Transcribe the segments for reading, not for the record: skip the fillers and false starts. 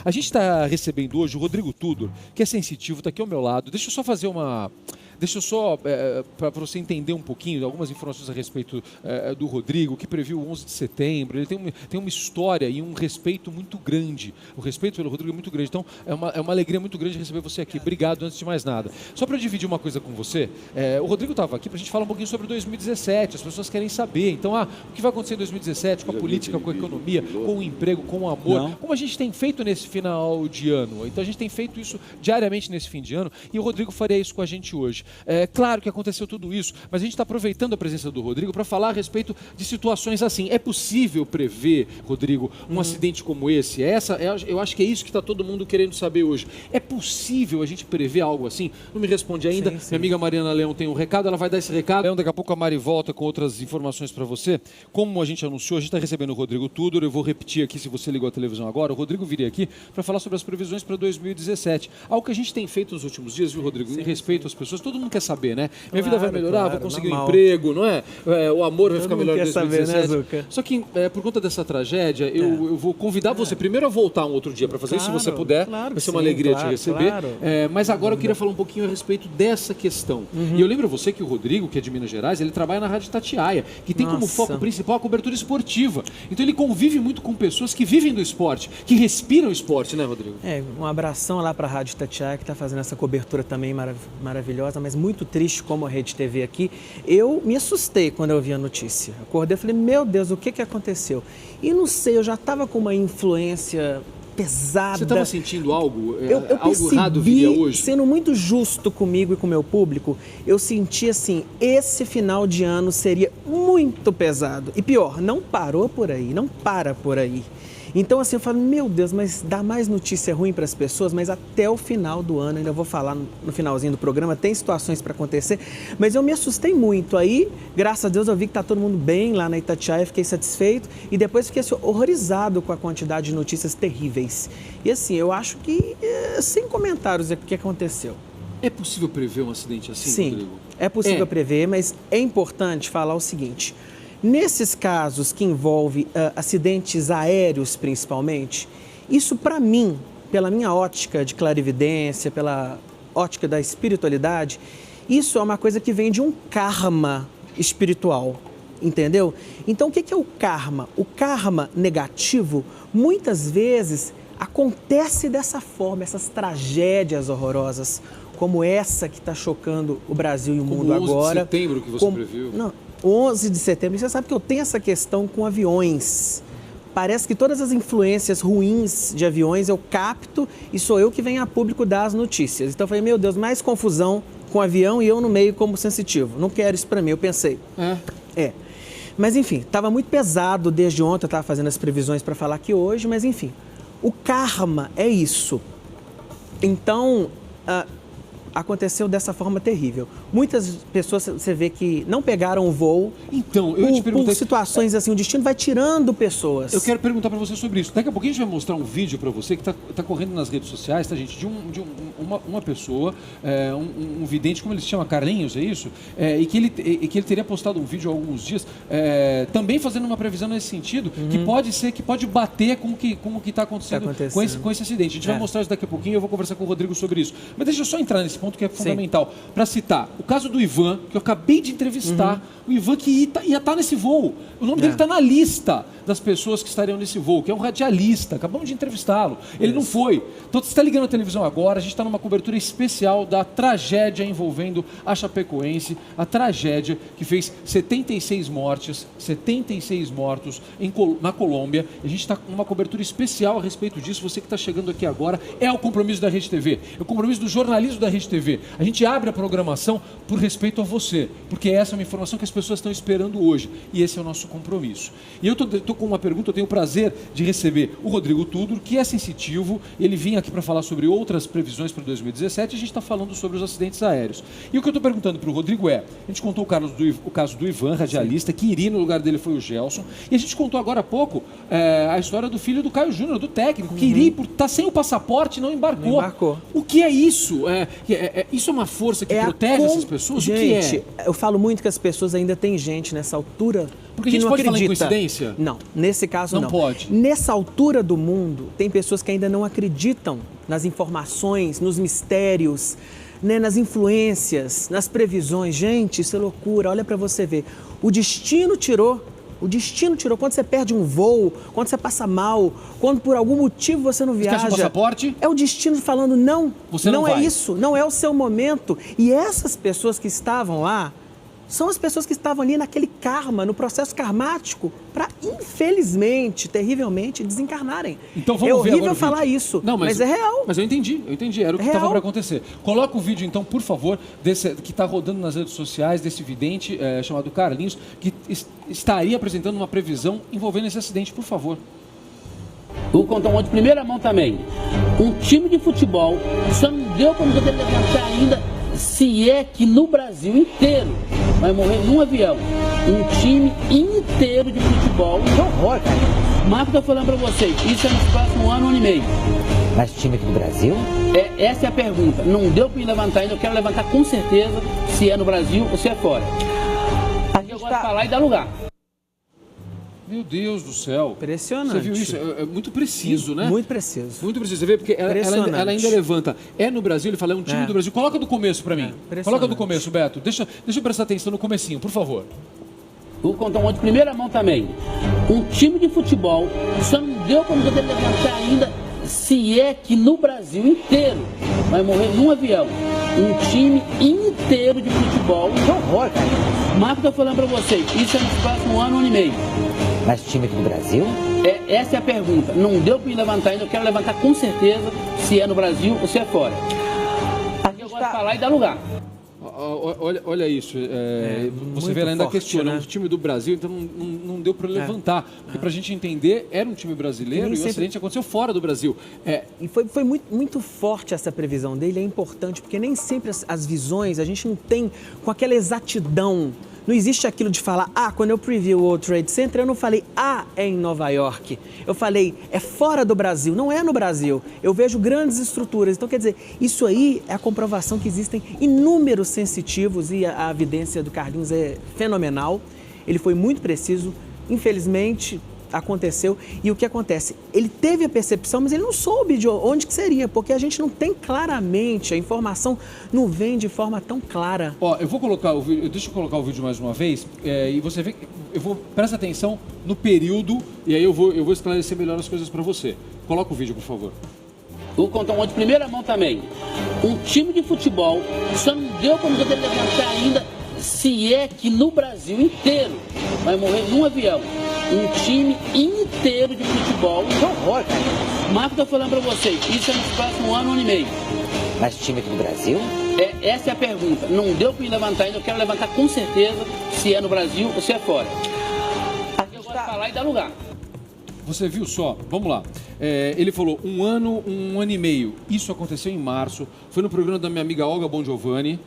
A gente está recebendo hoje o Rodrigo Tudor, que é sensitivo, está aqui ao meu lado. Deixa eu só fazer para você entender um pouquinho, algumas informações a respeito do Rodrigo, que previu o 11 de setembro. Ele tem uma história e um respeito muito grande. O respeito pelo Rodrigo é muito grande. Então, é uma alegria muito grande receber você aqui. Obrigado, antes de mais nada. Só para dividir uma coisa com você, o Rodrigo estava aqui para a gente falar um pouquinho sobre 2017. As pessoas querem saber. Então, o que vai acontecer em 2017 com a política, com a economia, com o emprego, com o amor. Como a gente tem feito nesse final de ano. Então, a gente tem feito isso diariamente nesse fim de ano e o Rodrigo faria isso com a gente hoje. É claro que aconteceu tudo isso, mas a gente está aproveitando a presença do Rodrigo para falar a respeito de situações assim. É possível prever, Rodrigo, um acidente como esse? Eu acho que é isso que está todo mundo querendo saber hoje. É possível a gente prever algo assim? Não me responde ainda. Sim. Minha amiga Mariana Leão tem um recado, ela vai dar esse recado. Leão, daqui a pouco a Mari volta com outras informações para você. Como a gente anunciou, a gente está recebendo o Rodrigo Tudor. Eu vou repetir aqui, se você ligou a televisão agora, o Rodrigo viria aqui para falar sobre as previsões para 2017. Algo que a gente tem feito nos últimos dias, viu, Rodrigo? Em respeito às pessoas, todo mundo quer saber, né? Minha vida vai melhorar, vou conseguir um emprego, não é? O amor vai ficar melhor em 2017. Saber, né, só que, por conta dessa tragédia, eu vou convidar você primeiro a voltar um outro dia para fazer isso, se você puder. Vai ser uma alegria te receber. Mas agora eu queria falar um pouquinho a respeito dessa questão. E eu lembro a você que o Rodrigo, que é de Minas Gerais, ele trabalha na Rádio Itatiaia, que tem como foco principal a cobertura esportiva. Então ele convive muito com pessoas que vivem do esporte, que respiram o esporte, né, Rodrigo? Um abração lá para a Rádio Itatiaia, que está fazendo essa cobertura também maravilhosa, mas muito triste como a Rede TV aqui. Eu me assustei quando eu vi a notícia. Acordei e falei, meu Deus, o que aconteceu? E não sei, eu já estava com uma influência pesada. Você estava sentindo algo? Eu algo errado viria hoje? Sendo muito justo comigo e com o meu público, eu senti assim, esse final de ano seria muito pesado. E pior, não parou por aí, não para por aí. Então, assim, eu falo, meu Deus, mas dá mais notícia ruim para as pessoas, mas até o final do ano, ainda vou falar no finalzinho do programa, tem situações para acontecer, mas eu me assustei muito. Aí, graças a Deus, eu vi que está todo mundo bem lá na Itatiaia, fiquei satisfeito e depois fiquei assim, horrorizado com a quantidade de notícias terríveis. E assim, eu acho que, sem comentários, o que aconteceu. É possível prever um acidente assim, Sim, Rodrigo? É possível prever, mas é importante falar o seguinte. Nesses casos que envolvem acidentes aéreos, principalmente, isso para mim, pela minha ótica de clarividência, pela ótica da espiritualidade, isso é uma coisa que vem de um karma espiritual, entendeu? Então, o que é o karma? O karma negativo, muitas vezes, acontece dessa forma, essas tragédias horrorosas, como essa que está chocando o Brasil e o mundo agora. 11 de setembro que você previu. Não, 11 de setembro. Você sabe que eu tenho essa questão com aviões. Parece que todas as influências ruins de aviões eu capto e sou eu que venho a público dar as notícias. Então eu falei, meu Deus, mais confusão com avião e eu no meio como sensitivo. Não quero isso para mim, eu pensei. Mas enfim, estava muito pesado desde ontem, eu estava fazendo as previsões para falar aqui hoje, mas enfim. O karma é isso. Então, aconteceu dessa forma terrível. Muitas pessoas, você vê que não pegaram o voo. Então, eu te perguntei... Por situações assim, o destino vai tirando pessoas. Eu quero perguntar para você sobre isso. Daqui a pouquinho a gente vai mostrar um vídeo para você que tá correndo nas redes sociais, tá, gente? De uma pessoa, um vidente, como ele se chama, Carlinhos, é isso? E que ele teria postado um vídeo há alguns dias, também fazendo uma previsão nesse sentido, que pode bater com o que está acontecendo com esse acidente. A gente vai mostrar isso daqui a pouquinho e eu vou conversar com o Rodrigo sobre isso. Mas deixa eu só entrar nesse ponto que é fundamental. Para citar, o caso do Ivan, que eu acabei de entrevistar, o Ivan que ia estar nesse voo. O nome dele está na lista das pessoas que estariam nesse voo, que é um radialista, acabamos de entrevistá-lo. Ele não foi. Então você está ligando a televisão agora, a gente está numa cobertura especial da tragédia envolvendo a Chapecoense, a tragédia que fez 76 mortos na Colômbia. A gente está com uma cobertura especial a respeito disso. Você que está chegando aqui agora, é o compromisso da Rede TV, é o compromisso do jornalismo da Rede TV. A gente abre a programação por respeito a você, porque essa é uma informação que as pessoas estão esperando hoje, e esse é o nosso compromisso. E eu estou com uma pergunta, eu tenho o prazer de receber o Rodrigo Tudor, que é sensitivo, ele vinha aqui para falar sobre outras previsões para 2017, e a gente está falando sobre os acidentes aéreos. E o que eu estou perguntando para o Rodrigo a gente contou o caso do Ivan, radialista, que iria no lugar dele foi o Gelson, e a gente contou agora há pouco a história do filho do Caio Júnior, do técnico, que iria, por estar sem o passaporte, não embarcou. O que é isso? isso é uma força que protege essas pessoas? Gente, o que é? Eu falo muito que as pessoas ainda têm gente nessa altura Porque que a gente não pode acredita. falar em coincidência? Não, nesse caso não. Não pode. Nessa altura do mundo, tem pessoas que ainda não acreditam nas informações, nos mistérios, né, nas influências, nas previsões. Gente, isso é loucura. Olha para você ver. O destino tirou. Quando você perde um voo, quando você passa mal, quando por algum motivo você não viaja. Esquece o passaporte? É o destino falando não. Você não é vai. isso, não é o seu momento. E essas pessoas que estavam lá são as pessoas que estavam ali naquele karma, no processo karmático, para infelizmente, terrivelmente, desencarnarem. Então vamos ver agora o horrível vídeo. falar isso, Não, mas é real. Mas eu entendi, era o que É estava real. para acontecer. Coloca o vídeo então, por favor, que está rodando nas redes sociais, desse vidente chamado Carlinhos, que estaria apresentando uma previsão envolvendo esse acidente, por favor. Vou contar um outro de primeira mão também. Um time de futebol, só não deu para poder levantar ainda, se é que no Brasil inteiro vai morrer num avião. Um time inteiro de futebol. Que horror, cara. Marco, eu tô falando para vocês, isso é nos próximos ano e meio. Mas time aqui do Brasil? Essa é a pergunta. Não deu para me levantar ainda, eu quero levantar com certeza, se é no Brasil ou se é fora. Eu gosto de falar e dar lugar. Meu Deus do céu. Impressionante. Você viu isso? É muito preciso, né? Muito preciso. Muito preciso. Você vê, porque ela ainda levanta. É no Brasil, ele fala, é um time do Brasil. Coloca do começo pra mim. Coloca do começo, Beto. Deixa eu prestar atenção no comecinho, por favor. Vou contar um outro de primeira mão também. Um time de futebol, só não deu para poder levantar ainda, se é que no Brasil inteiro vai morrer num avião. Um time inteiro de futebol. Que horror, cara. Marco, eu tô falando para vocês, isso é nos próximos ano e meio. Mas time aqui do Brasil? Essa é a pergunta. Não deu para me levantar ainda, eu quero levantar com certeza, se é no Brasil ou se é fora. Eu gosto de falar e dar lugar. Olha isso, você vê, ela ainda questiona, né? Um time do Brasil, então não deu para levantar, porque para a gente entender, era um time brasileiro e o acidente aconteceu fora do Brasil. E foi muito forte essa previsão dele, é importante, porque nem sempre as visões a gente não tem com aquela exatidão. Não existe aquilo de falar, quando eu preview o World Trade Center, eu não falei, é em Nova York. Eu falei, é fora do Brasil, não é no Brasil. Eu vejo grandes estruturas. Então, quer dizer, isso aí é a comprovação que existem inúmeros sensitivos e a evidência do Carlinhos é fenomenal. Ele foi muito preciso, infelizmente aconteceu. E o que acontece? Ele teve a percepção, mas ele não soube de onde que seria, porque a gente não tem claramente, a informação não vem de forma tão clara. Eu vou colocar o vídeo, deixa eu colocar o vídeo mais uma vez, e você vê, presta atenção no período, e aí eu vou esclarecer melhor as coisas para você. Coloca o vídeo, por favor. Vou contar um outro de primeira mão também. Um time de futebol, só não deu para poder levantar ainda, se é que no Brasil inteiro vai morrer num avião. Um time inteiro de futebol. Que horror, cara. Marco, eu tô falando pra vocês, isso é nos próximos ano e meio. Mas time aqui do Brasil? Essa é a pergunta. Não deu para me levantar ainda, eu quero levantar com certeza, se é no Brasil ou se é fora. Eu gosto de falar e dar lugar. Você viu só? Vamos lá. Ele falou um ano e meio. Isso aconteceu em março. Foi no programa da minha amiga Olga Bongiovanni,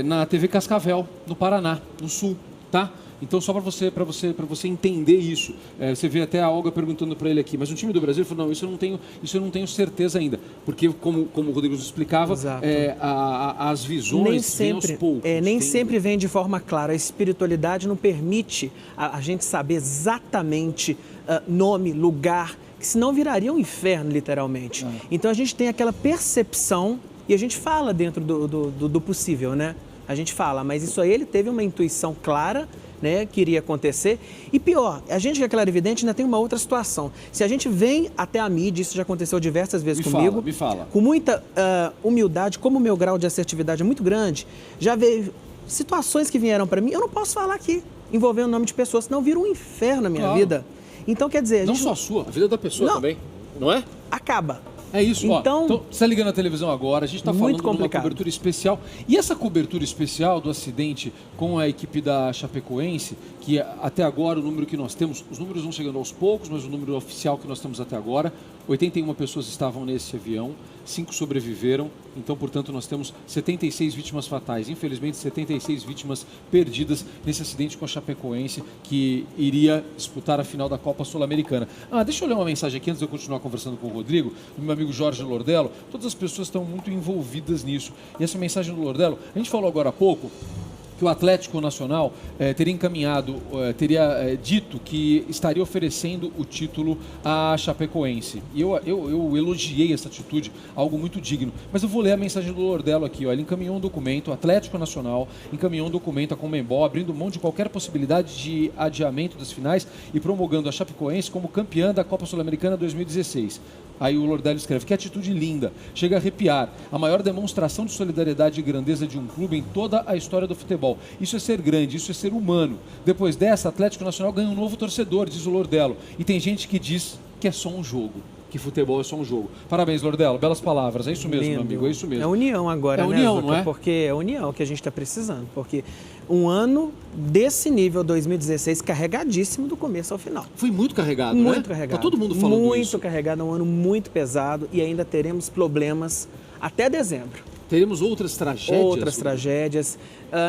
na TV Cascavel, no Paraná, no Sul, tá? Então, só para você entender isso, você vê até a Olga perguntando para ele aqui, mas o time do Brasil falou, não, isso eu não tenho certeza ainda, porque como o Rodrigo explicava, as visões vêm aos poucos. Nem sempre vem de forma clara. A espiritualidade não permite a gente saber exatamente nome, lugar, que senão viraria um inferno, literalmente. Então, a gente tem aquela percepção e a gente fala dentro do possível, né? A gente fala, mas isso aí ele teve uma intuição clara, né, que iria acontecer. E pior, a gente que é clarividente ainda tem uma outra situação. Se a gente vem até a mídia, isso já aconteceu diversas vezes comigo, me fala. Com muita humildade, como o meu grau de assertividade é muito grande, já veio situações que vieram para mim, eu não posso falar aqui, envolvendo o nome de pessoas, senão vira um inferno na minha vida. Então, quer dizer... Não só a sua, a vida da pessoa também, não é? Acaba. É isso, então você está ligando a televisão agora, a gente está falando de uma cobertura especial. E essa cobertura especial do acidente com a equipe da Chapecoense, que até agora o número que nós temos, os números vão chegando aos poucos, mas o número oficial que nós temos até agora, 81 pessoas estavam nesse avião, 5 sobreviveram, então, portanto, nós temos 76 vítimas fatais. Infelizmente, 76 vítimas perdidas nesse acidente com a Chapecoense, que iria disputar a final da Copa Sul-Americana. Deixa eu ler uma mensagem aqui, antes de eu continuar conversando com o Rodrigo, do meu amigo Jorge Lordello. Todas as pessoas estão muito envolvidas nisso. E essa mensagem do Lordello, a gente falou agora há pouco, que o Atlético Nacional teria encaminhado, dito que estaria oferecendo o título à Chapecoense. E eu elogiei essa atitude, algo muito digno. Mas eu vou ler a mensagem do Lordello aqui. Ele encaminhou um documento, o Atlético Nacional encaminhou um documento à Conmebol, abrindo mão de qualquer possibilidade de adiamento das finais e promulgando a Chapecoense como campeã da Copa Sul-Americana 2016. Aí o Lordello escreve, que atitude linda, chega a arrepiar, a maior demonstração de solidariedade e grandeza de um clube em toda a história do futebol. Isso é ser grande, isso é ser humano. Depois dessa, Atlético Nacional ganha um novo torcedor, diz o Lordello. E tem gente que diz que é só um jogo, que futebol é só um jogo. Parabéns, Lordello, belas palavras. É isso mesmo, meu amigo, é isso mesmo. É união agora, né, união, não é? Porque é união que a gente está precisando. Porque um ano desse nível, 2016, carregadíssimo do começo ao final. Foi muito carregado, muito né? carregado. Tá todo mundo falando muito isso. Muito carregado, é um ano muito pesado e ainda teremos problemas até dezembro. Teremos outras tragédias? Outras tragédias.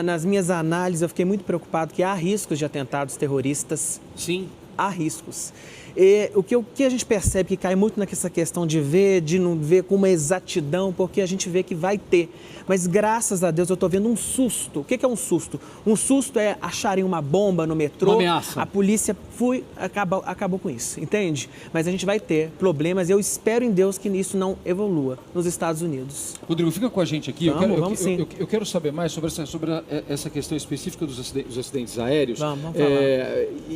Nas minhas análises, eu fiquei muito preocupado que há riscos de atentados terroristas. Sim. Há riscos. E o que a gente percebe que cai muito nessa questão de não ver com uma exatidão, porque a gente vê que vai ter. Mas graças a Deus eu estou vendo um susto. O que é um susto? Um susto é acharem uma bomba no metrô. Uma ameaça. A polícia acabou com isso, entende? Mas a gente vai ter problemas e eu espero em Deus que isso não evolua nos Estados Unidos. Rodrigo, fica com a gente aqui. Vamos sim. Eu quero saber mais sobre essa questão específica dos acidentes aéreos. Vamos falar.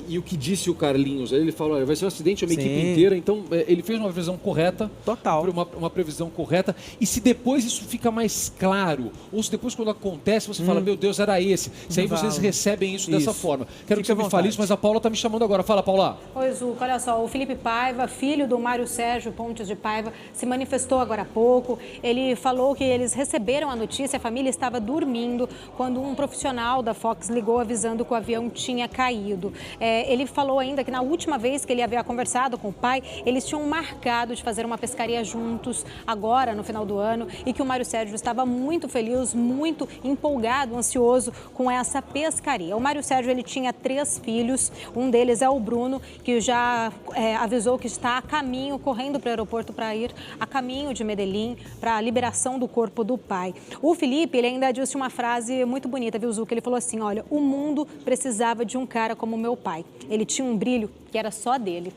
E o que disse o Carlinhos? Ele falou, olha, vai ser um acidente, uma equipe inteira. Então, ele fez uma previsão correta. Total. Uma previsão correta. E se depois isso fica mais claro, ou se depois quando acontece, você fala, meu Deus, era esse. Se aí vocês recebem isso dessa forma. Quero que você me fale isso, mas a Paula está me chamando agora. Fala, Paula. Oi, Zuca, olha só, o Felipe Paiva, filho do Mário Sérgio Pontes de Paiva, se manifestou agora há pouco. Ele falou que eles receberam a notícia, a família estava dormindo, quando um profissional da Fox ligou avisando que o avião tinha caído. Ele falou ainda que na última vez que ele havia conversado com o pai, eles tinham marcado de fazer uma pescaria juntos agora, no final do ano, e que o Mário Sérgio estava muito feliz, muito empolgado, ansioso com essa pescaria. O Mário Sérgio, ele tinha 3 filhos, um deles é o Bruno, que já avisou que está a caminho, correndo para o aeroporto para ir a caminho de Medellín, para a liberação do corpo do pai. O Felipe, ele ainda disse uma frase muito bonita, viu, Zuca? Ele falou assim, olha, o mundo precisava de um cara como meu pai. Ele tinha um brilho que era só dele.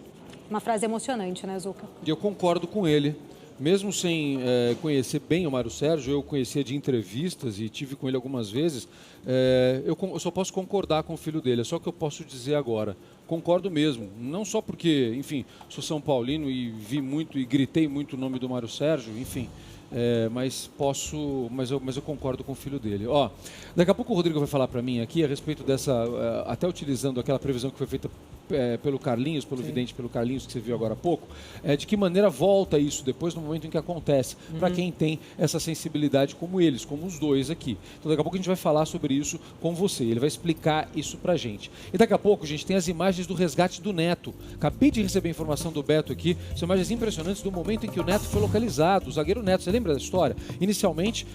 Uma frase emocionante, né, Zuca? E eu concordo com ele. Mesmo sem conhecer bem o Mário Sérgio, eu conhecia de entrevistas e tive com ele algumas vezes, eu só posso concordar com o filho dele, é só o que eu posso dizer agora. Concordo mesmo, não só porque, enfim, sou São Paulino e vi muito e gritei muito o nome do Mário Sérgio, enfim, mas eu concordo com o filho dele. Daqui a pouco o Rodrigo vai falar para mim aqui a respeito dessa, até utilizando aquela previsão que foi feita pelo Carlinhos, pelo vidente, pelo Carlinhos, que você viu agora há pouco, de que maneira volta isso depois no momento em que acontece, para quem tem essa sensibilidade como eles, como os dois aqui. Então daqui a pouco a gente vai falar sobre isso com você, ele vai explicar isso pra gente. E daqui a pouco a gente tem as imagens do resgate do Neto. Acabei de receber a informação do Beto aqui, são imagens impressionantes do momento em que o Neto foi localizado, o zagueiro Neto, você lembra da história? Inicialmente,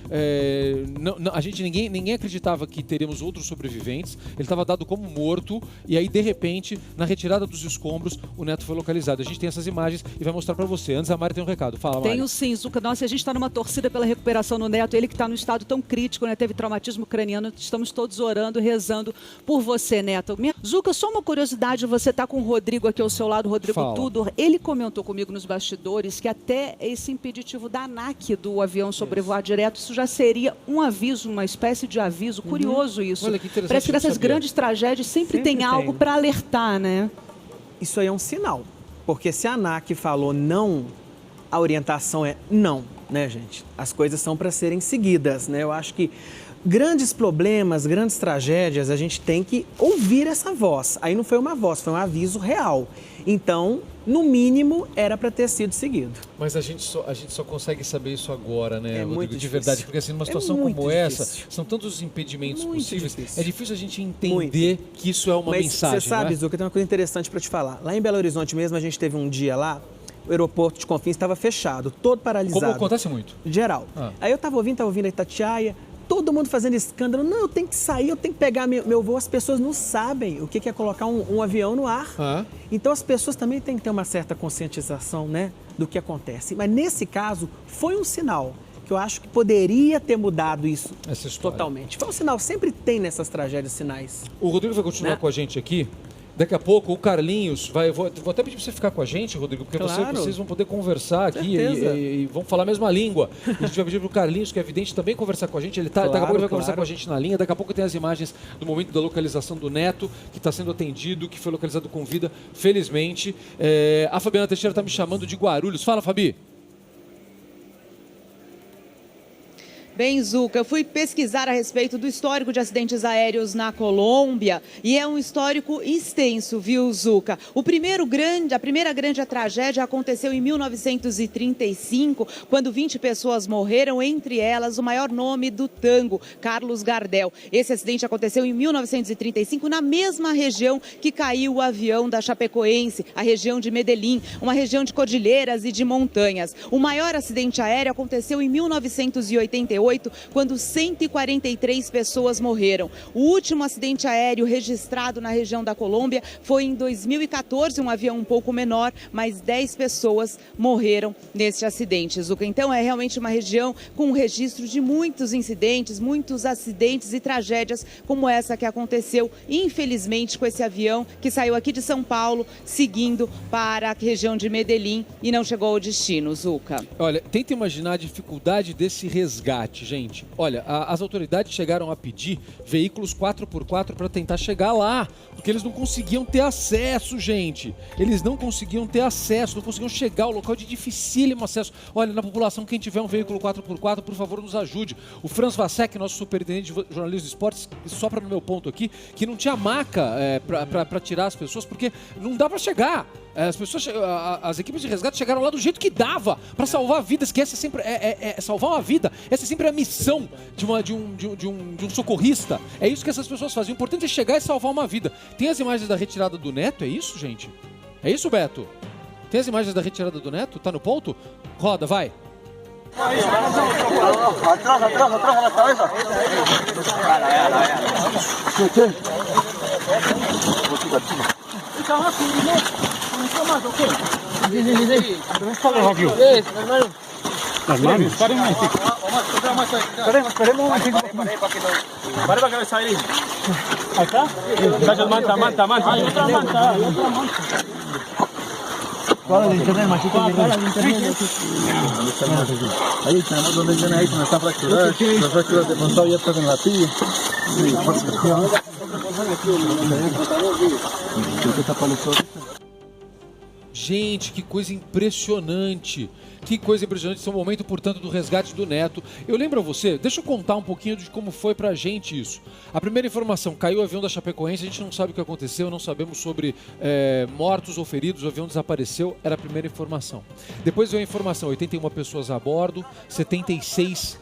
ninguém acreditava que teríamos outros sobreviventes, ele estava dado como morto, e aí de repente, na retirada dos escombros, o Neto foi localizado. A gente tem essas imagens e vai mostrar para você. Antes, a Mari tem um recado. Fala, Mari. Tenho sim, Zuca. Nossa, a gente está numa torcida pela recuperação do Neto. Ele que está num estado tão crítico, né? Teve traumatismo craniano. Estamos todos orando, rezando por você, Neto. Zuca, só uma curiosidade. Você está com o Rodrigo aqui ao seu lado, o Rodrigo Fala. Tudor. Ele comentou comigo nos bastidores que até esse impeditivo da ANAC do avião sobrevoar direto, isso já seria um aviso, uma espécie de aviso. Curioso isso. Olha que interessante. Parece que nessas grandes tragédias sempre tem algo para alertar, né? Isso aí é um sinal, porque se a ANAC falou não, a orientação é não, né, gente? As coisas são para serem seguidas, né? Eu acho que grandes problemas, grandes tragédias, a gente tem que ouvir essa voz. Aí não foi uma voz, foi um aviso real. Então, no mínimo, era para ter sido seguido. Mas a gente só consegue saber isso agora, né, Rodrigo? Muito de difícil. verdade, porque assim, numa situação como essa, são tantos os impedimentos possíveis, é difícil a gente entender que isso é uma mensagem. Você sabe, né? Zuca, tem uma coisa interessante para te falar. Lá em Belo Horizonte mesmo, a gente teve um dia lá, o aeroporto de Confins estava fechado, todo paralisado. Como acontece muito. Geral. Aí eu estava ouvindo a Itatiaia, todo mundo fazendo escândalo. Não, eu tenho que sair, eu tenho que pegar meu voo. As pessoas não sabem o que é colocar um avião no ar. Então as pessoas também têm que ter uma certa conscientização, né, do que acontece. Mas nesse caso, foi um sinal que eu acho que poderia ter mudado isso totalmente. Foi um sinal, sempre tem nessas tragédias sinais. O Rodrigo vai continuar com a gente aqui. Daqui a pouco o Carlinhos vai... Vou até pedir para você ficar com a gente, Rodrigo, porque vocês vão poder conversar aqui e vão falar a mesma língua. E a gente vai pedir para o Carlinhos, que é evidente, também conversar com a gente. Daqui a pouco ele vai conversar com a gente na linha. Daqui a pouco tem as imagens do momento da localização do Neto, que está sendo atendido, que foi localizado com vida, felizmente. A Fabiana Teixeira está me chamando de Guarulhos. Fala, Fabi. Bem, Zuca, eu fui pesquisar a respeito do histórico de acidentes aéreos na Colômbia e é um histórico extenso, viu, Zuca? A primeira grande tragédia aconteceu em 1935, quando 20 pessoas morreram, entre elas o maior nome do tango, Carlos Gardel. Esse acidente aconteceu em 1935, na mesma região que caiu o avião da Chapecoense, a região de Medellín, uma região de cordilheiras e de montanhas. O maior acidente aéreo aconteceu em 1988, quando 143 pessoas morreram. O último acidente aéreo registrado na região da Colômbia foi em 2014, um avião um pouco menor, mas 10 pessoas morreram neste acidente, Zuca. Então é realmente uma região com um registro de muitos incidentes, muitos acidentes e tragédias como essa que aconteceu, infelizmente, com esse avião que saiu aqui de São Paulo, seguindo para a região de Medellín e não chegou ao destino, Zuca. Olha, tenta imaginar a dificuldade desse resgate, gente. Olha, as autoridades chegaram a pedir veículos 4x4 para tentar chegar lá, porque eles não conseguiam ter acesso, gente. Eles não conseguiam ter acesso, não conseguiam chegar ao local de dificílimo acesso. Olha, na população, quem tiver um veículo 4x4, por favor, nos ajude. O Franz Vassek, nosso superintendente de jornalismo de esportes, sopra no meu ponto aqui, que não tinha maca para tirar as pessoas, porque não dá para chegar. As equipes de resgate chegaram lá do jeito que dava para salvar vidas, que essa sempre salvar uma vida. Essa sempre é a missão de um socorrista. É isso que essas pessoas fazem. O importante é chegar e salvar uma vida. Tem as imagens da retirada do Neto? É isso, gente? É isso, Beto? Tem as imagens da retirada do Neto? Tá no ponto? Roda, vai. Las manos. Esperemos un momentico. Para que vaya ahí. ¿Acá? Manta. Hay otra manta. ¿Cuál es el internet, machito? ¿Cuál es el internet? Ahí tenemos donde viene ahí, donde está fracturada. Las fracturas de pronto abiertas en la tibia. Gente, que coisa impressionante. Que coisa impressionante. Esse é o momento, portanto, do resgate do Neto. Eu lembro a você, deixa eu contar um pouquinho de como foi pra gente isso. A primeira informação, caiu o avião da Chapecoense, a gente não sabe o que aconteceu, não sabemos sobre mortos ou feridos, o avião desapareceu, era a primeira informação. Depois veio a informação, 81 pessoas a bordo, 76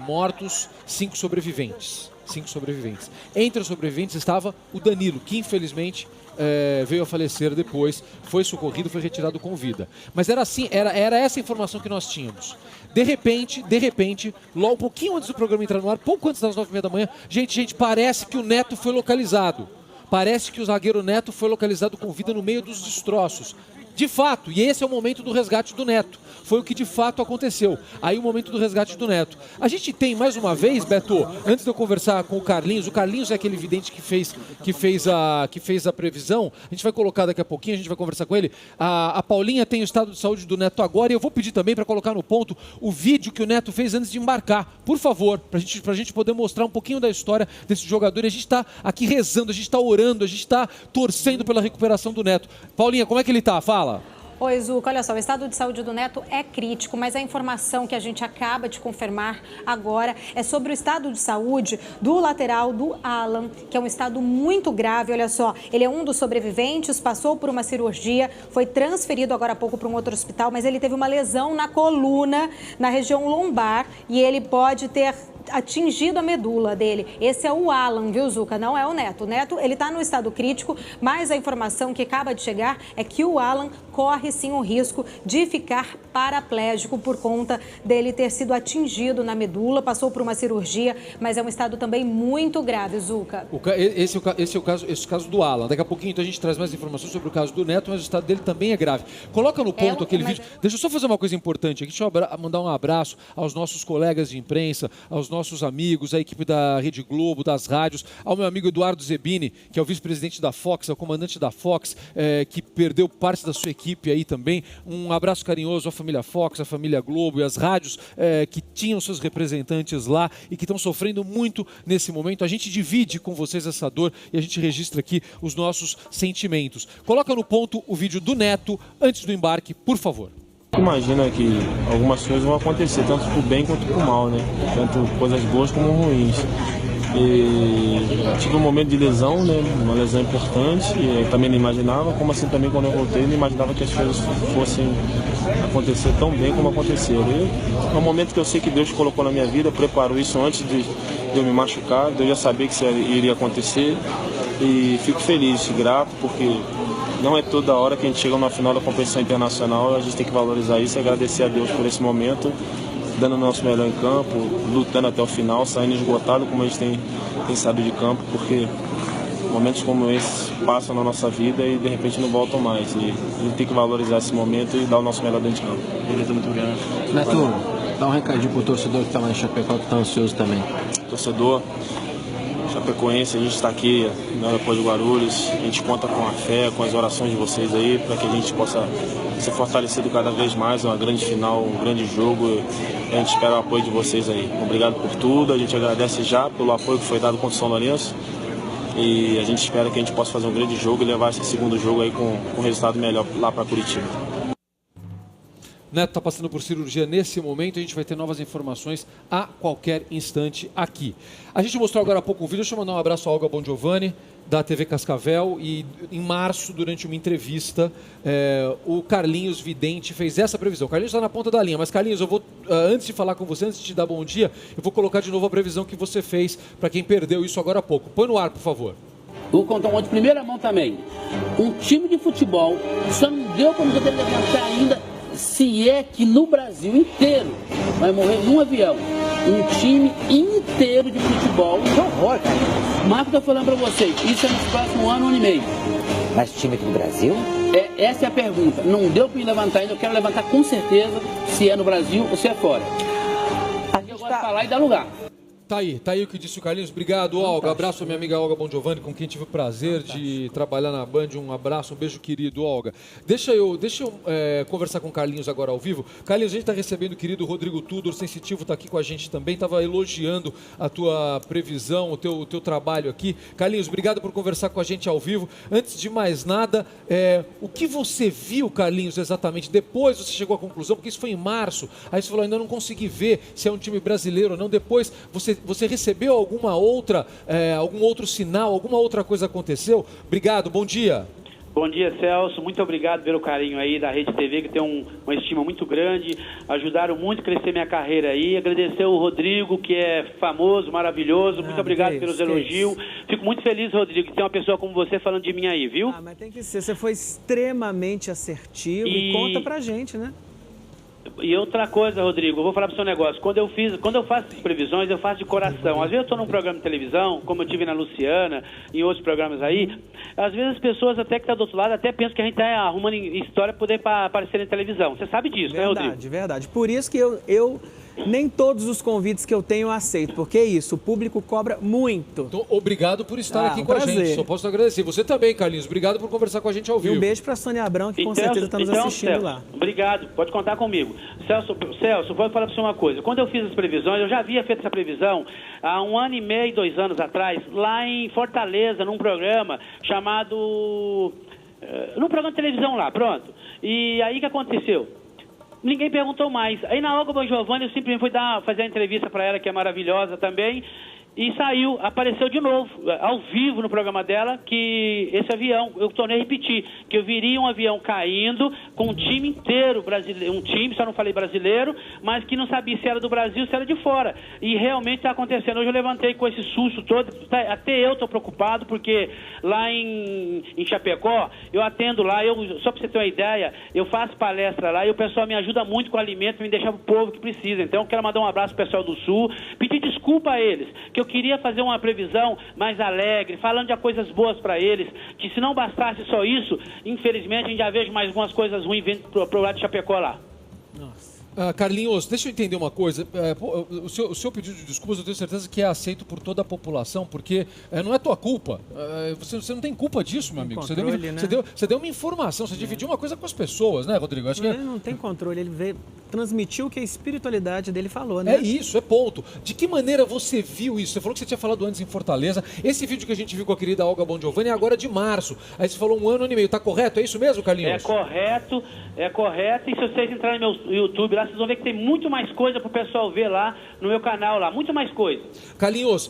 mortos, 5 sobreviventes. Entre os sobreviventes estava o Danilo, que infelizmente veio a falecer depois, foi socorrido, foi retirado com vida. Mas era assim, era essa informação que nós tínhamos. De repente, logo um pouquinho antes do programa entrar no ar, pouco antes das 9h30 da manhã, gente, parece que o Neto foi localizado. Parece que o zagueiro Neto foi localizado com vida no meio dos destroços. De fato, e esse é o momento do resgate do Neto. Foi o que de fato aconteceu. Aí o momento do resgate do Neto. A gente tem, mais uma vez, Beto, antes de eu conversar com o Carlinhos é aquele vidente que fez a previsão. A gente vai colocar daqui a pouquinho, a gente vai conversar com ele. A Paulinha tem o estado de saúde do Neto agora e eu vou pedir também para colocar no ponto o vídeo que o Neto fez antes de embarcar. Por favor, pra gente poder mostrar um pouquinho da história desse jogador. E a gente está aqui rezando, a gente está orando, a gente está torcendo pela recuperação do Neto. Paulinha, como é que ele tá? Fala. Oi, Zuca, olha só, o estado de saúde do Neto é crítico, mas a informação que a gente acaba de confirmar agora é sobre o estado de saúde do lateral do Alan, que é um estado muito grave, olha só, ele é um dos sobreviventes, passou por uma cirurgia, foi transferido agora há pouco para um outro hospital, mas ele teve uma lesão na coluna, na região lombar, e ele pode ter atingido a medula dele. Esse é o Alan, viu, Zuca? Não é o Neto. O Neto, ele está no estado crítico, mas a informação que acaba de chegar é que o Alan corre sim o risco de ficar paraplégico por conta dele ter sido atingido na medula, passou por uma cirurgia, mas é um estado também muito grave, Zuca. Esse é o caso do Alan. Daqui a pouquinho então, a gente traz mais informações sobre o caso do Neto, mas o estado dele também é grave. Coloca no ponto aquele vídeo. Deixa eu só fazer uma coisa importante aqui. Deixa eu mandar um abraço aos nossos colegas de imprensa, aos nossos amigos, à equipe da Rede Globo, das rádios, ao meu amigo Eduardo Zebini, que é o vice-presidente da Fox, é o comandante da Fox, que perdeu parte da sua equipe aí também. Um abraço carinhoso à família Fox, à família Globo e às rádios que tinham seus representantes lá e que estão sofrendo muito nesse momento. A gente divide com vocês essa dor e a gente registra aqui os nossos sentimentos. Coloca no ponto o vídeo do Neto antes do embarque, por favor. Imagina que algumas coisas vão acontecer, tanto por bem quanto por mal, né? Tanto coisas boas como ruins. E tive um momento de lesão, né? Uma lesão importante, e eu também não imaginava, como assim também quando eu voltei, não imaginava que as coisas fossem acontecer tão bem como aconteceram. E é um momento que eu sei que Deus colocou na minha vida, preparou isso antes de eu me machucar, de eu já saber que isso iria acontecer, e fico feliz, grato, porque não é toda hora que a gente chega numa final da competição internacional, a gente tem que valorizar isso e agradecer a Deus por esse momento, dando o nosso melhor em campo, lutando até o final, saindo esgotado como a gente tem saído de campo, porque momentos como esse passam na nossa vida e de repente não voltam mais. E a gente tem que valorizar esse momento e dar o nosso melhor dentro de campo. Beleza, muito obrigado. Neto, dá um recadinho pro torcedor que tá lá em Chapecó, que tá ansioso também. Torcedor chapecoense, a gente está aqui no aeroporto de Guarulhos, a gente conta com a fé, com as orações de vocês aí, para que a gente possa ser fortalecido cada vez mais, uma grande final, um grande jogo, e a gente espera o apoio de vocês aí. Obrigado por tudo, a gente agradece já pelo apoio que foi dado contra o São Lourenço, e a gente espera que a gente possa fazer um grande jogo e levar esse segundo jogo aí com um resultado melhor lá para Curitiba. Neto está passando por cirurgia nesse momento, a gente vai ter novas informações a qualquer instante aqui. A gente mostrou agora há pouco um vídeo, deixa eu mandar um abraço ao Olga Bongiovanni, da TV Cascavel, e em março, durante uma entrevista, o Carlinhos Vidente fez essa previsão. O Carlinhos está na ponta da linha, mas Carlinhos, eu vou, antes de falar com você, antes de te dar bom dia, eu vou colocar de novo a previsão que você fez para quem perdeu isso agora há pouco. Põe no ar, por favor. Vou contar um de primeira mão também. Um time de futebol só não deu para poder levantar ainda, se é que no Brasil inteiro vai morrer num avião. Um time inteiro de futebol. Que horror, cara. Marco, eu tô falando pra vocês, isso é nos próximos ano e meio. Mas time aqui do Brasil? Essa é a pergunta. Não deu pra me levantar ainda, eu quero levantar com certeza, se é no Brasil ou se é fora. Eu gosto de falar e dar lugar. Tá aí o que disse o Carlinhos. Obrigado, Olga. Abraço à minha amiga Olga Bongiovanni, com quem tive o prazer de trabalhar na Band. Um abraço, um beijo querido, Olga. Deixa eu conversar com o Carlinhos agora ao vivo. Carlinhos, a gente está recebendo o querido Rodrigo Tudor, Sensitivo, está aqui com a gente também. Estava elogiando a tua previsão, o teu trabalho aqui. Carlinhos, obrigado por conversar com a gente ao vivo. Antes de mais nada, o que você viu, Carlinhos, exatamente? Depois você chegou à conclusão, porque isso foi em março. Aí você falou, ainda não consegui ver se é um time brasileiro ou não. Depois você recebeu algum outro sinal, alguma outra coisa aconteceu? Obrigado, bom dia. Bom dia, Celso. Muito obrigado pelo carinho aí da Rede TV, que tem uma estima muito grande. Ajudaram muito a crescer minha carreira aí. Agradecer o Rodrigo, que é famoso, maravilhoso. Muito obrigado pelos elogios. Fico muito feliz, Rodrigo, que tem uma pessoa como você falando de mim aí, viu? Mas tem que ser. Você foi extremamente assertivo e conta pra gente, né? E outra coisa, Rodrigo, eu vou falar pro seu negócio. Quando eu faço previsões, eu faço de coração. Às vezes eu estou num programa de televisão, como eu tive na Luciana, em outros programas aí. Às vezes as pessoas até que estão do outro lado até pensam que a gente está arrumando história para poder aparecer na televisão. Você sabe disso, né, Rodrigo? Verdade, verdade. Por isso que eu nem todos os convites que eu tenho eu aceito, porque é isso, o público cobra muito. Então, obrigado por estar aqui com a gente, só posso agradecer. Você também, Carlinhos, obrigado por conversar com a gente ao vivo. E um beijo para a Sônia Abrão, que com certeza está nos assistindo Celso, lá. Obrigado, pode contar comigo. Celso, vou falar para você uma coisa. Quando eu fiz as previsões, eu já havia feito essa previsão há 1 ano e meio, 2 anos atrás, lá em Fortaleza, num programa chamado... num programa de televisão lá, pronto. E aí o que aconteceu? Ninguém perguntou mais. Aí na Olga Bongiovanni eu simplesmente fui fazer a entrevista para ela, que é maravilhosa também. E saiu, apareceu de novo, ao vivo no programa dela, que esse avião, eu tornei a repetir, que eu viria um avião caindo com um time inteiro brasileiro, um time, só não falei brasileiro, mas que não sabia se era do Brasil, se era de fora. E realmente está acontecendo. Hoje eu levantei com esse susto todo, até eu estou preocupado, porque lá em Chapecó, eu atendo lá, só para você ter uma ideia, eu faço palestra lá e o pessoal me ajuda muito com alimento, me deixa para o povo que precisa. Então eu quero mandar um abraço pro pessoal do Sul, pedir desculpa a eles, que eu queria fazer uma previsão mais alegre, falando de coisas boas para eles, que se não bastasse só isso, infelizmente a gente já vejo mais algumas coisas ruins vindo pro lado de Chapecó lá. Nossa. Carlinhos, deixa eu entender uma coisa. O seu pedido de desculpas eu tenho certeza que é aceito por toda a população, porque não é tua culpa. Você não tem culpa disso, meu amigo. Você deu uma informação, você dividiu uma coisa com as pessoas, né, Rodrigo? Acho que ele não tem controle, ele transmitiu o que a espiritualidade dele falou, né? É isso, é ponto. De que maneira você viu isso? Você falou que você tinha falado antes em Fortaleza. Esse vídeo que a gente viu com a querida Olga Bongiovanni é agora de março. Aí você falou 1 ano e meio. Tá correto? É isso mesmo, Carlinhos? É correto. E se vocês entrarem no meu YouTube lá, vocês vão ver que tem muito mais coisa pro pessoal ver lá no meu canal lá. Muito mais coisa. Carlinhos,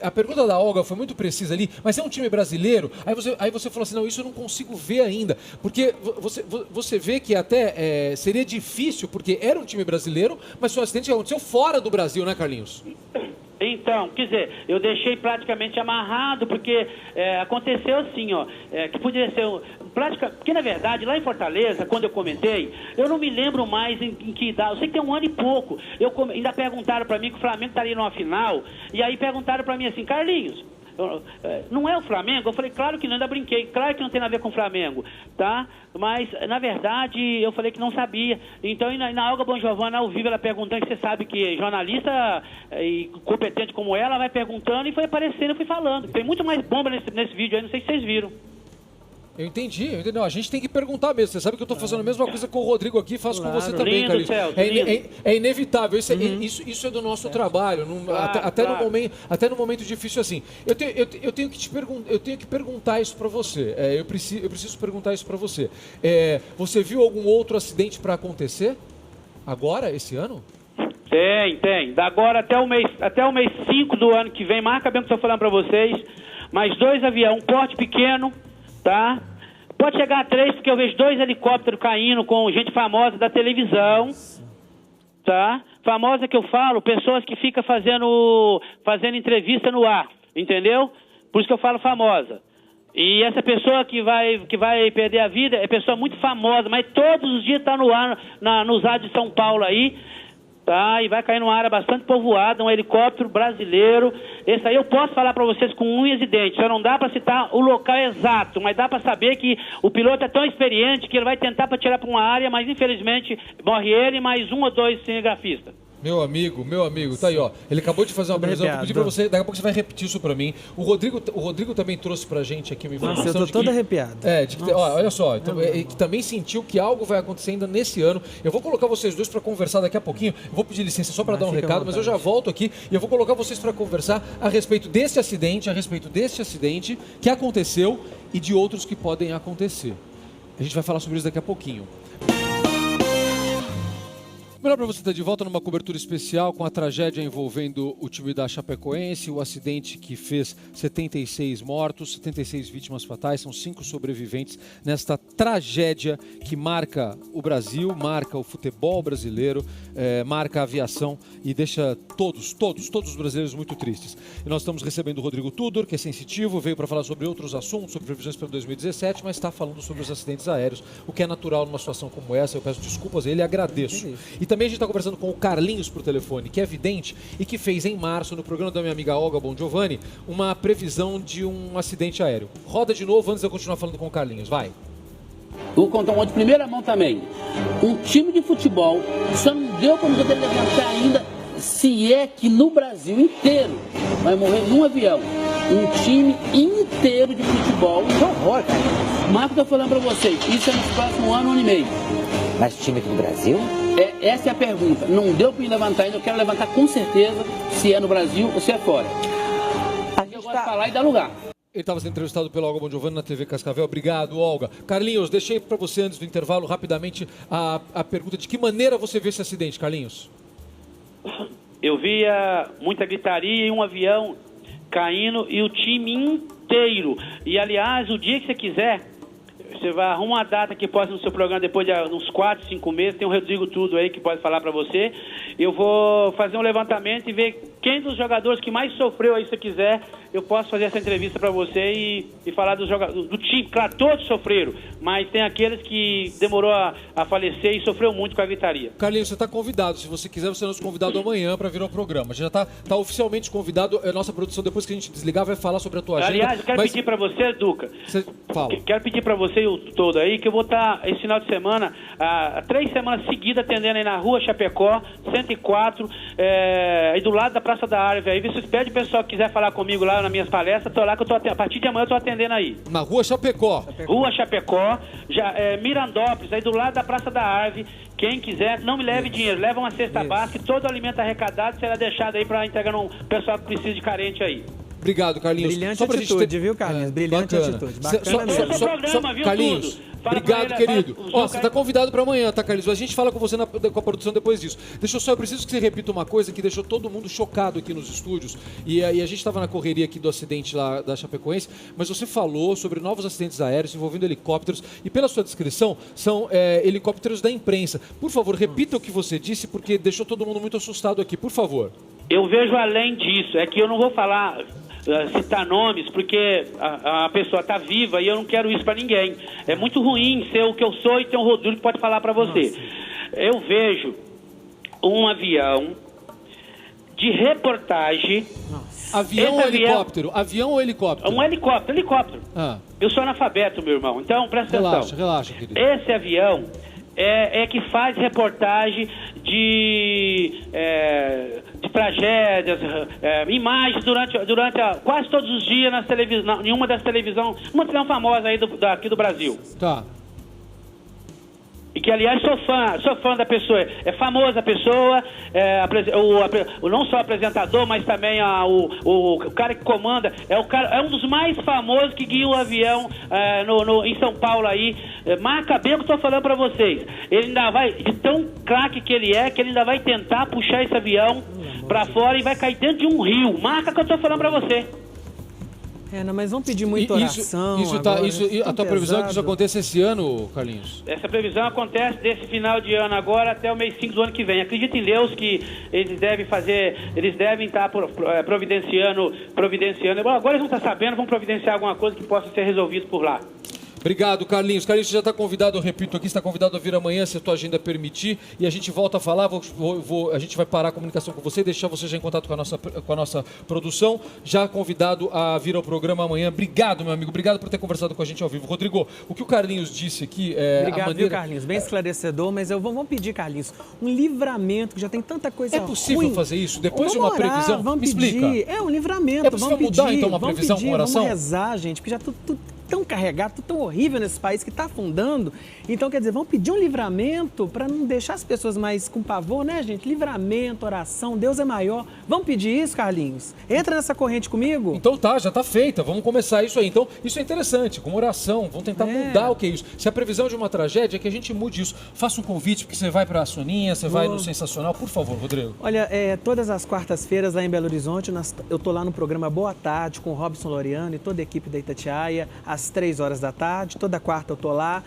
a pergunta da Olga foi muito precisa ali, mas é um time brasileiro? Aí você falou assim, não, isso eu não consigo ver ainda. Porque você vê que até seria difícil, porque era um time brasileiro, mas foi um acidente que aconteceu fora do Brasil, né, Carlinhos? Então, quer dizer, eu deixei praticamente amarrado, porque aconteceu assim, ó, que poderia ser... Porque, na verdade, lá em Fortaleza, quando eu comentei, eu não me lembro mais em que idade, eu sei que tem 1 ano e pouco, ainda perguntaram para mim que o Flamengo estaria numa final, e aí perguntaram para mim assim, Carlinhos, não é o Flamengo? Eu falei, claro que não, ainda brinquei, claro que não tem nada a ver com o Flamengo, tá? Mas, na verdade, eu falei que não sabia. Então, na Olga Bongiovanni, ao vivo, ela perguntando, que você sabe que jornalista e competente como ela vai perguntando, e foi aparecendo, eu fui falando. Tem muito mais bomba nesse vídeo aí, não sei se vocês viram. Eu entendi. Não, a gente tem que perguntar mesmo. Você sabe que eu estou fazendo a mesma coisa com o Rodrigo aqui, faço com você também, lindo, Carlinhos. Celso, é inevitável. Isso é do nosso trabalho. Até no momento difícil assim. Eu tenho que perguntar isso para você. Eu preciso perguntar isso para você. Você viu algum outro acidente para acontecer? Agora, esse ano? Tem. Da agora até o mês 5 do ano que vem, marca bem o que eu estou falando para vocês. Mais 2 aviões, um porte pequeno, tá? Pode chegar a 3, porque eu vejo 2 helicópteros caindo com gente famosa da televisão, tá? Famosa que eu falo, pessoas que ficam fazendo entrevista no ar, entendeu? Por isso que eu falo famosa. E essa pessoa que vai perder a vida é pessoa muito famosa, mas todos os dias está no ar, nos ar de São Paulo aí, tá? E vai cair numa área bastante povoada, um helicóptero brasileiro. Esse aí eu posso falar para vocês com unhas e dentes. Só não dá para citar o local exato, mas dá para saber que o piloto é tão experiente que ele vai tentar para tirar para uma área, mas infelizmente morre ele e mais 1 ou 2 cinegrafistas. Meu amigo, tá aí, ó. Ele acabou de fazer uma previsão. Eu pedi pra você, daqui a pouco você vai repetir isso pra mim. O Rodrigo também trouxe pra gente aqui uma informação. Nossa, eu tô todo arrepiado. Olha só, então, que também sentiu que algo vai acontecer ainda nesse ano. Eu vou colocar vocês dois pra conversar daqui a pouquinho. Eu vou pedir licença só pra dar um recado, mas eu já volto aqui e eu vou colocar vocês pra conversar a respeito desse acidente, que aconteceu e de outros que podem acontecer. A gente vai falar sobre isso daqui a pouquinho. Melhor para você estar de volta numa cobertura especial com a tragédia envolvendo o time da Chapecoense, o acidente que fez 76 mortos, 76 vítimas fatais, são 5 sobreviventes nesta tragédia que marca o Brasil, marca o futebol brasileiro, marca a aviação e deixa todos os brasileiros muito tristes. E nós estamos recebendo o Rodrigo Tudor, que é sensitivo, veio para falar sobre outros assuntos, sobre previsões para 2017, mas está falando sobre os acidentes aéreos, o que é natural numa situação como essa. Eu peço desculpas a ele e agradeço. E também a gente está conversando com o Carlinhos por telefone, que é vidente e que fez em março, no programa da minha amiga Olga Bongiovanni, uma previsão de um acidente aéreo. Roda de novo antes de eu continuar falando com o Carlinhos, vai. Vou contar uma de primeira mão também. Um time de futebol só não deu para poder levantar ainda, se é que no Brasil inteiro vai morrer num avião. Um time inteiro de futebol. Que horror, cara. Marco, eu tô falando para vocês, isso é nos próximos 1 ano e meio. Mas time aqui do Brasil? Essa é a pergunta. Não deu para me levantar ainda, eu quero levantar com certeza se é no Brasil ou se é fora. Eu gosto de falar e dar lugar. Ele estava sendo entrevistado pela Olga Bongiovanni na TV Cascavel. Obrigado, Olga. Carlinhos, deixei para você antes do intervalo rapidamente a pergunta de que maneira você vê esse acidente, Carlinhos? eu via muita gritaria e um avião caindo e o time inteiro. E, aliás, o dia que você quiser, você vai arrumar uma data que possa no seu programa depois de uns 4, 5 meses, tem o Rodrigo Tudo aí que pode falar para você. Eu vou fazer um levantamento e ver quem dos jogadores que mais sofreu aí, se você quiser, eu posso fazer essa entrevista para você e falar dos jogadores, do time. Claro, todos sofreram, mas tem aqueles que demorou a falecer e sofreu muito com a gritaria. Carlinhos, você está convidado. Se você quiser, você é nosso convidado amanhã para vir ao programa. Já está oficialmente convidado. A nossa produção, depois que a gente desligar, vai falar sobre a tua agenda. Aliás, eu quero pedir para você, Duca, quero pedir para você e o todo aí, que eu vou estar esse final de semana, 3 semanas seguidas, atendendo aí na Rua Chapecó, 104, aí do lado da Praça da Árvore. Aí vocês pedem o pessoal que quiser falar comigo lá nas minhas palestras, tô lá que eu tô a partir de amanhã eu tô atendendo aí. Na Rua Chapecó. Rua Chapecó, Mirandópolis, aí do lado da Praça da Árvore. Quem quiser, não me leve dinheiro, leva uma cesta básica, todo o alimento arrecadado será deixado aí para entregar no pessoal que precisa de carente aí. Obrigado, Carlinhos. Brilhante atitude, viu, Carlinhos? Brilhante atitude. Bacana mesmo. Carlinhos, obrigado, querido. Ó, você está convidado para amanhã, tá, Carlinhos? A gente fala com você com a produção depois disso. Eu preciso que você repita uma coisa que deixou todo mundo chocado aqui nos estúdios. E a gente estava na correria aqui do acidente lá da Chapecoense, mas você falou sobre novos acidentes aéreos envolvendo helicópteros. E pela sua descrição, são helicópteros da imprensa. Por favor, repita o que você disse, porque deixou todo mundo muito assustado aqui. Por favor. Eu vejo além disso. É que eu não vou falar... citar nomes, porque a pessoa está viva e eu não quero isso para ninguém. É muito ruim ser o que eu sou e ter um Rodrigo que pode falar para você. Nossa. Eu vejo um avião de reportagem. Nossa. Avião ou helicóptero? Avião ou helicóptero? Um helicóptero. Eu sou analfabeto, meu irmão, então presta atenção. Relaxa, querido. Esse avião é que faz reportagem de tragédias, imagens durante quase todos os dias nas televisão, em uma televisão famosa aí aqui do Brasil. Tá. E que, aliás, sou fã da pessoa. É famosa a pessoa, não só o apresentador, mas também o cara que comanda. É um dos mais famosos que guia o avião em São Paulo aí. Marca bem o que eu estou falando para vocês. Ele ainda vai, de tão craque que ele ainda vai tentar puxar esse avião para fora e vai cair dentro de um rio. Marca o que eu estou falando para você. Não, mas vamos pedir muita oração. A tua previsão é que isso aconteça esse ano, Carlinhos? Essa previsão acontece desse final de ano agora até o mês 5 do ano que vem. Acredito em Deus que eles devem estar providenciando. Agora eles vão estar sabendo, vão providenciar alguma coisa que possa ser resolvido por lá. Obrigado, Carlinhos. Carlinhos, você já está convidado, eu repito aqui, está convidado a vir amanhã, se a tua agenda permitir, e a gente volta a falar, a gente vai parar a comunicação com você, deixar você já em contato com a nossa produção, já convidado a vir ao programa amanhã. Obrigado, meu amigo, obrigado por ter conversado com a gente ao vivo. Rodrigo, o que o Carlinhos disse aqui Obrigado, viu, Carlinhos? Bem esclarecedor, mas vamos pedir, Carlinhos, um livramento, que já tem tanta coisa ruim. É possível fazer isso? Depois de uma previsão? Vamos Me pedir. Explica. Um livramento, é possível mudar, então, uma previsão com oração? Vamos rezar, gente, porque já tudo tão carregado, tudo tão horrível nesse país que está afundando. Então, quer dizer, vamos pedir um livramento para não deixar as pessoas mais com pavor, né, gente? Livramento, oração, Deus é maior. Vamos pedir isso, Carlinhos? Entra nessa corrente comigo? Então tá, já tá feita. Vamos começar isso aí. Então, isso é interessante, como oração. Vamos tentar mudar o que é isso. Se a previsão de uma tragédia é que a gente mude isso. Faça um convite, porque você vai para a Soninha, você vai no Sensacional. Por favor, Rodrigo. Olha, todas as quartas-feiras lá em Belo Horizonte, eu tô lá no programa Boa Tarde com o Robson Loriano e toda a equipe da Itatiaia, às 3 horas da tarde. Toda quarta eu tô lá.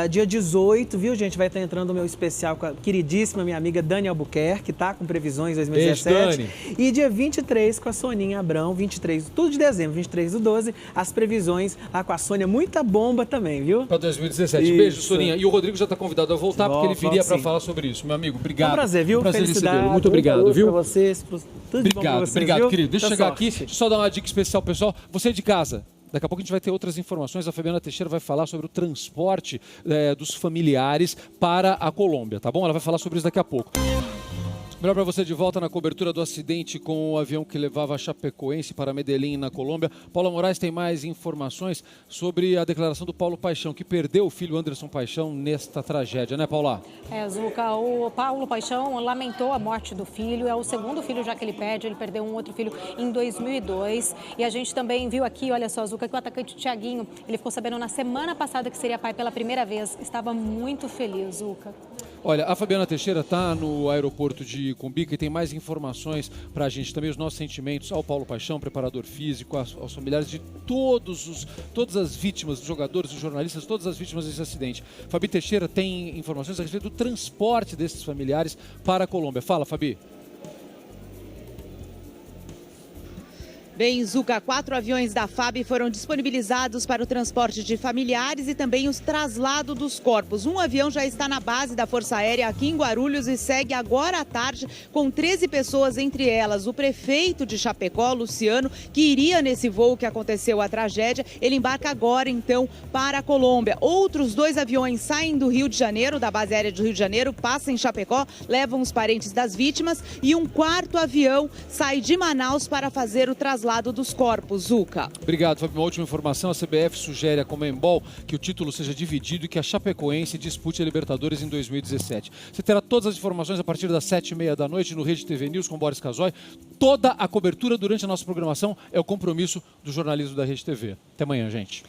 Dia 18, viu, gente? Vai estar entrando o meu especial com a queridíssima minha amiga Dani Albuquerque, tá? Com previsões 2017. Beijo, Dani. E dia 23 com a Soninha Abrão, 23, tudo de dezembro, 23 do 12, as previsões lá com a Sônia, muita bomba também, viu? Para 2017. Isso. Beijo, Soninha. E o Rodrigo já está convidado a voltar, porque ele viria para falar sobre isso. Meu amigo, obrigado. É um prazer, viu? Um prazer receber. Muito obrigado, viu? Para vocês, tudo de bom pra vocês, obrigado, viu? querido. Deixa eu chegar aqui, deixa eu só dar uma dica especial, pessoal. Você de casa. Daqui a pouco a gente vai ter outras informações. A Fabiana Teixeira vai falar sobre o transporte dos familiares para a Colômbia, tá bom? Ela vai falar sobre isso daqui a pouco. Melhor para você de volta na cobertura do acidente com o avião que levava a Chapecoense para Medellín, na Colômbia. Paula Moraes tem mais informações sobre a declaração do Paulo Paixão, que perdeu o filho Anderson Paixão nesta tragédia, né, Paula? Zuca, o Paulo Paixão lamentou a morte do filho, é o segundo filho já que ele perde, ele perdeu um outro filho em 2002. E a gente também viu aqui, olha só, Zuca, que o atacante Thiaguinho, ele ficou sabendo na semana passada que seria pai pela primeira vez, estava muito feliz, Zuca. Olha, a Fabiana Teixeira está no aeroporto de Cumbica e tem mais informações para a gente. Também os nossos sentimentos ao Paulo Paixão, preparador físico, aos familiares de todas as vítimas, dos jogadores, dos jornalistas, todas as vítimas desse acidente. Fabi Teixeira tem informações a respeito do transporte desses familiares para a Colômbia. Fala, Fabi. Bem, Zuca, 4 aviões da FAB foram disponibilizados para o transporte de familiares e também os traslados dos corpos. Um avião já está na base da Força Aérea aqui em Guarulhos e segue agora à tarde com 13 pessoas, entre elas o prefeito de Chapecó, Luciano, que iria nesse voo que aconteceu a tragédia. Ele embarca agora, então, para a Colômbia. Outros 2 aviões saem do Rio de Janeiro, da base aérea do Rio de Janeiro, passam em Chapecó, levam os parentes das vítimas e um 4º avião sai de Manaus para fazer o traslado dos corpos, Zuca. Obrigado, Fábio. Uma última informação, a CBF sugere à Conmebol que o título seja dividido e que a Chapecoense dispute a Libertadores em 2017. Você terá todas as informações a partir das 7h30 da noite no Rede TV News com Boris Casoy. Toda a cobertura durante a nossa programação é o compromisso do jornalismo da Rede TV. Até amanhã, gente.